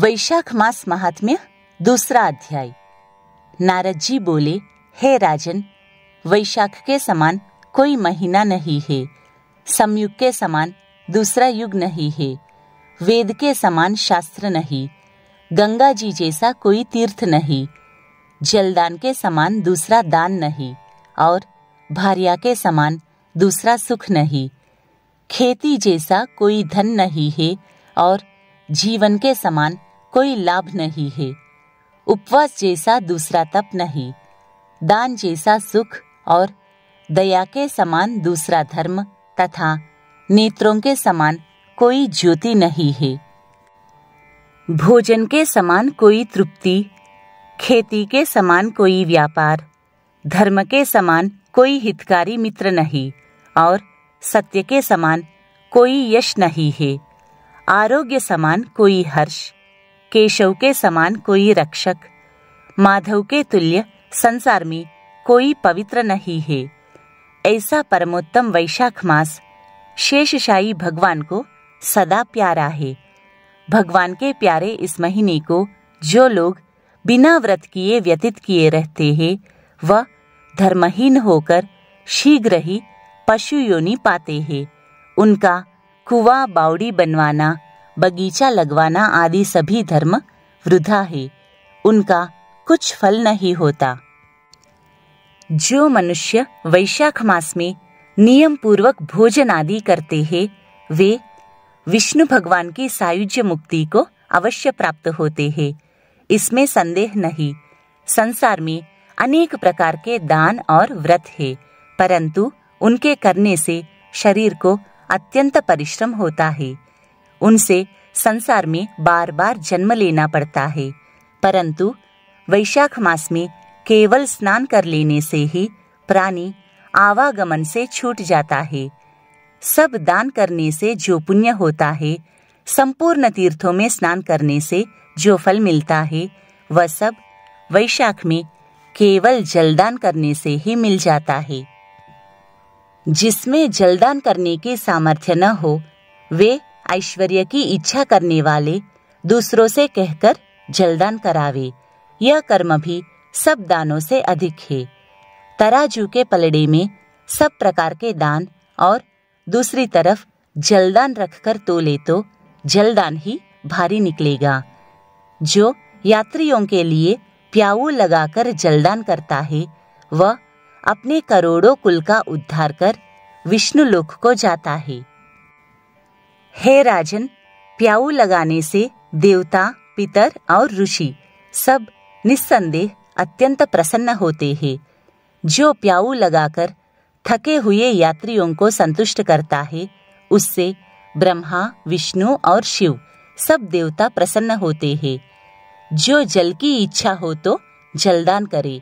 वैशाख मास महात्म्य दूसरा अध्याय। नारद जी बोले, हे राजन, वैशाख के समान कोई महीना नहीं है, समयुग के समान दूसरा युग नहीं है, वेद के समान शास्त्र नहीं, गंगा जी जैसा कोई तीर्थ नहीं, जलदान के समान दूसरा दान नहीं, और भार्या के समान दूसरा सुख नहीं, खेती जैसा कोई धन नहीं है, और जीवन के समान कोई लाभ नहीं है, उपवास जैसा दूसरा तप नहीं, दान जैसा सुख और दया के समान दूसरा धर्म तथा नेत्रों के समान कोई ज्योति नहीं है। भोजन के समान कोई तृप्ति, खेती के समान कोई व्यापार, धर्म के समान कोई हितकारी मित्र नहीं, और सत्य के समान कोई यश नहीं है। आरोग्य समान कोई हर्ष, केशव के समान कोई रक्षक, माधव के तुल्य संसार में कोई पवित्र नहीं है। ऐसा परमोत्तम वैशाख मास शेषशायी भगवान को सदा प्यारा है। भगवान के प्यारे इस महीने को जो लोग बिना व्रत किए व्यतीत किए रहते हैं, वह धर्महीन होकर शीघ्र ही पशु योनि पाते हैं। उनका कुआं बावड़ी बनवाना, बगीचा लगवाना आदि सभी धर्म वृथा है, उनका कुछ फल नहीं होता। जो मनुष्य वैशाख मास में नियम पूर्वक भोजन आदि करते हैं, वे विष्णु भगवान की सायुज्य मुक्ति को अवश्य प्राप्त होते हैं, इसमें संदेह नहीं। संसार में अनेक प्रकार के दान और व्रत है, परंतु उनके करने से शरीर को अत्यंत परिश्रम होता है। उनसे संसार में बार बार जन्म लेना पड़ता है, परंतु वैशाख मास में केवल स्नान कर लेने से ही प्राणी आवागमन से छूट जाता है। सब दान करने से जो पुण्य होता है, संपूर्ण तीर्थों में स्नान करने से जो फल मिलता है, वह सब वैशाख में केवल जलदान करने से ही मिल जाता है। जिसमें जलदान करने की सामर्थ्य न हो, वे ऐश्वर्य की इच्छा करने वाले दूसरों से कहकर जलदान करावे। यह कर्म भी सब दानों से अधिक है। तराजू के पलड़े में सब प्रकार के दान और दूसरी तरफ जलदान रखकर तोले तो जलदान ही भारी निकलेगा। जो यात्रियों के लिए प्याऊ लगाकर जलदान करता है, वह अपने करोड़ों कुल का उद्धार कर विष्णु लोक को जाता है। हे राजन, प्याऊ लगाने से देवता, पितर और ऋषि सब निस्संदेह अत्यंत प्रसन्न होते हैं। जो प्याऊ लगाकर थके हुए यात्रियों को संतुष्ट करता है, उससे ब्रह्मा, विष्णु और शिव सब देवता प्रसन्न होते हैं। जो जल की इच्छा हो तो जलदान करे,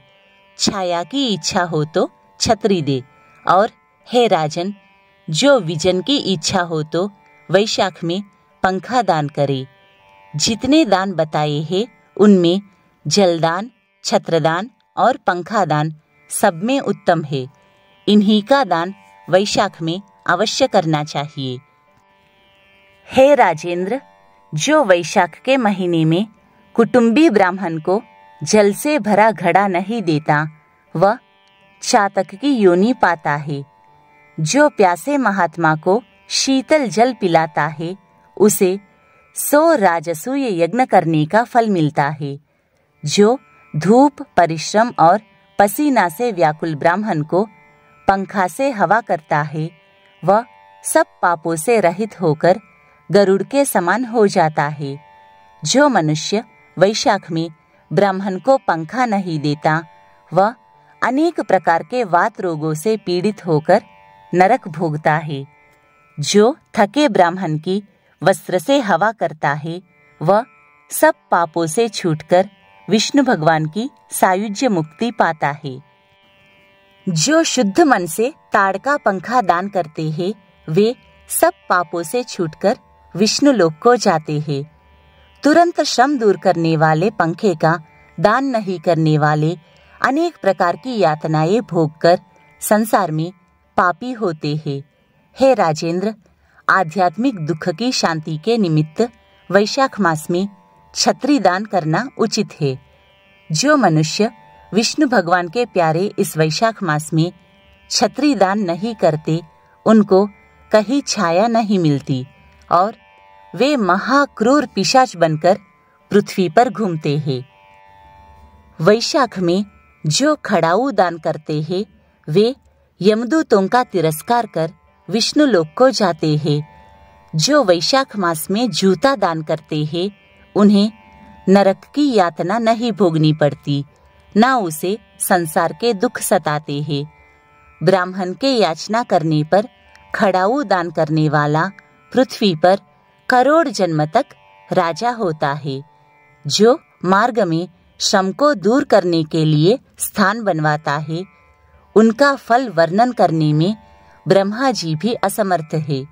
छाया की इच्छा हो तो छतरी दे, और हे राजन, जो विजन की इच्छा हो तो वैशाख में पंखा दान करे। जितने दान बताए हैं, उनमें जलदान, छत्रदान और पंखा दान सब में उत्तम है। इन्हीं का दान वैशाख में अवश्य करना चाहिए। हे राजेंद्र, जो वैशाख के महीने में कुटुंबी ब्राह्मण को जल से भरा घड़ा नहीं देता, वह चातक की योनि पाता है। जो प्यासे महात्मा को शीतल जल पिलाता है, उसे 100 राजसूय यज्ञ करने का फल मिलता है। जो धूप, परिश्रम और पसीना से व्याकुल ब्राह्मण को पंखा से हवा करता है, वह सब पापों से रहित होकर गरुड़ के समान हो जाता है। जो मनुष्य वैशाख में ब्राह्मण को पंखा नहीं देता, वह अनेक प्रकार के वात रोगों से पीड़ित होकर नरक भोगता है। जो थके ब्राह्मण की वस्त्र से हवा करता है, वह सब पापों से छूटकर विष्णु भगवान की सायुज्य मुक्ति पाता है। जो शुद्ध मन से ताड़ का पंखा दान करते हैं, वे सब पापों से छूटकर विष्णु लोक को जाते हैं। तुरंत श्रम दूर करने वाले पंखे का दान नहीं करने वाले अनेक प्रकार की यातनाएं भोगकर संसार में पापी होते हैं। हे राजेंद्र, आध्यात्मिक दुख की शांति के निमित्त वैशाख मास में छत्री दान करना उचित है। जो मनुष्य विष्णु भगवान के प्यारे इस वैशाख मास में छत्री दान नहीं करते, उनको कहीं छाया नहीं मिलती और वे महाक्रूर पिशाच बनकर पृथ्वी पर घूमते हैं। वैशाख में जो खड़ाऊ दान करते हैं, वे यमदूतों का तिरस्कार कर विष्णु लोक को जाते हैं। जो वैशाख मास में जूता दान करते हैं, उन्हें नरक की यातना नहीं भोगनी पड़ती, ना उसे संसार के दुख सताते हैं। ब्राह्मण के याचना करने पर खड़ाऊ दान करने वाला पृथ्वी पर करोड़ जन्म तक राजा होता है। जो मार्ग में श्रम को दूर करने के लिए स्थान बनवाता है, उनका फल वर्णन करने में ब्रह्मा जी भी असमर्थ है।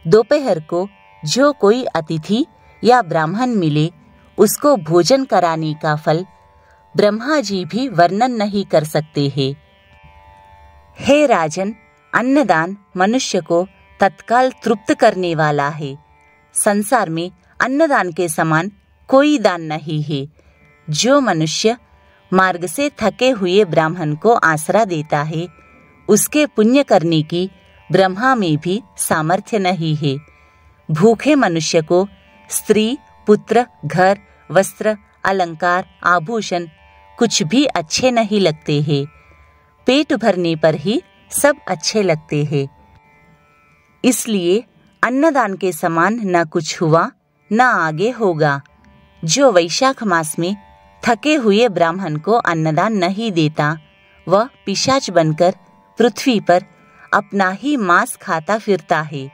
दोपहर को जो कोई अतिथि या ब्राह्मण मिले, उसको भोजन कराने का फल ब्रह्मा जी भी वर्णन नहीं कर सकते हैं। हे राजन, अन्नदान मनुष्य को तत्काल तृप्त करने वाला है। संसार में अन्नदान के समान कोई दान नहीं है। जो मनुष्य मार्ग से थके हुए ब्राह्मण को आसरा देता है, उसके पुण्य करने की ब्रह्मा में भी सामर्थ्य नहीं है। भूखे मनुष्य को स्त्री, पुत्र, घर, वस्त्र, अलंकार, आभूषण कुछ भी अच्छे नहीं लगते हैं। पेट भरने पर ही सब अच्छे लगते हैं। इसलिए अन्नदान के समान न कुछ हुआ, न आगे होगा। जो वैशाख मास में थके हुए ब्राह्मण को अन्नदान नहीं देता, वह पिशाच बनकर पृथ्वी पर अपना ही मांस खाता फिरता है।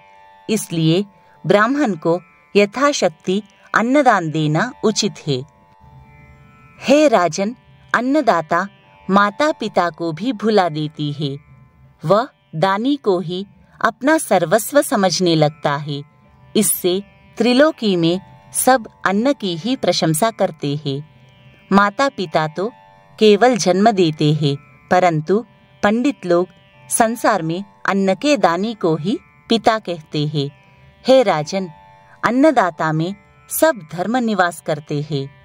इसलिए ब्राह्मण को यथाशक्ति अन्नदान देना उचित है। हे राजन, अन्नदाता माता पिता को भी भुला देती है। वह दानी को ही अपना सर्वस्व समझने लगता है। इससे त्रिलोकी में सब अन्न की ही प्रशंसा करते हैं। माता पिता तो केवल जन्म देते हैं, परंतु पंडित लोग संसार में अन्न के दानी को ही पिता कहते हैं। हे राजन, अन्नदाता में सब धर्म निवास करते हैं।